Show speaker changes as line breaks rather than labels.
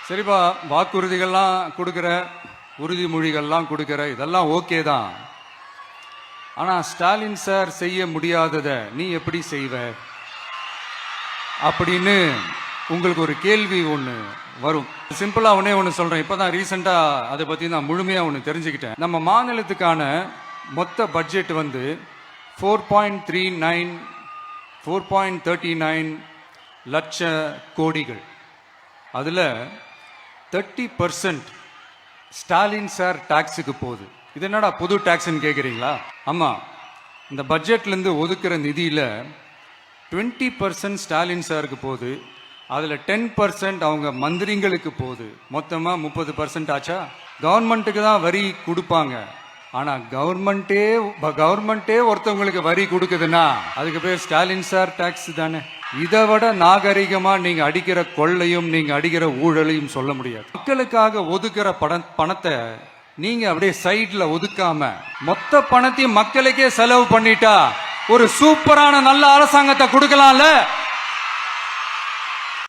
சரிப்பா, வாக்குறுதிகள்லாம் கொடுக்குற, உறுதிமொழிகள்லாம் கொடுக்குற, இதெல்லாம் ஓகே தான். ஆனா ஸ்டாலின் சார் செய்ய முடியாததை நீ எப்படி செய்வ அப்படின்னு உங்களுக்கு ஒரு கேள்வி ஒன்று வரும். சிம்பிளா ஒன்று சொல்றேன். இப்பதான் ரீசெண்டா அதை பத்தி நான் முழுமையா ஒன்று தெரிஞ்சுக்கிட்டேன். நம்ம மாநிலத்துக்கான மொத்த பட்ஜெட் வந்து 4.39 லட்ச கோடிகள். அதுல 30% ஸ்டாலின் சார் டாக்ஸுக்கு போகுது. இது என்னடா புது டாக்ஸ்ன்னு கேட்குறீங்களா? ஆமா, இந்த பட்ஜெட்ல இருந்து ஒதுக்குற நிதியில 20% ஸ்டாலின் சாருக்கு போகுது. அதுல 10% அவங்க மந்திரிங்களுக்கு போகுது. மொத்தமா 30% ஆச்சா? கவர்மெண்ட்டுக்கு தான் வரி கொடுப்பாங்க. ஆனா கவர்மெண்டே ஒருத்தவங்களுக்கு வரி கொடுக்குதுன்னா அதுக்கு பேர் ஸ்டாலின் சார் டாக்ஸ் தானே. இதை விட நாகரிகமா நீங்க அடிக்கிற கொள்ளையும் நீங்க அடிக்கிற ஊழலையும் சொல்ல முடியாது. மக்களுக்காக ஒதுக்குற பணத்தை நீங்க அப்படியே சைட்ல ஒதுக்காம மொத்த பணத்தையும் மக்களுக்கே செலவு பண்ணிட்டா ஒரு சூப்பரான நல்ல அரசாங்கத்தை கொடுக்கலாம்ல.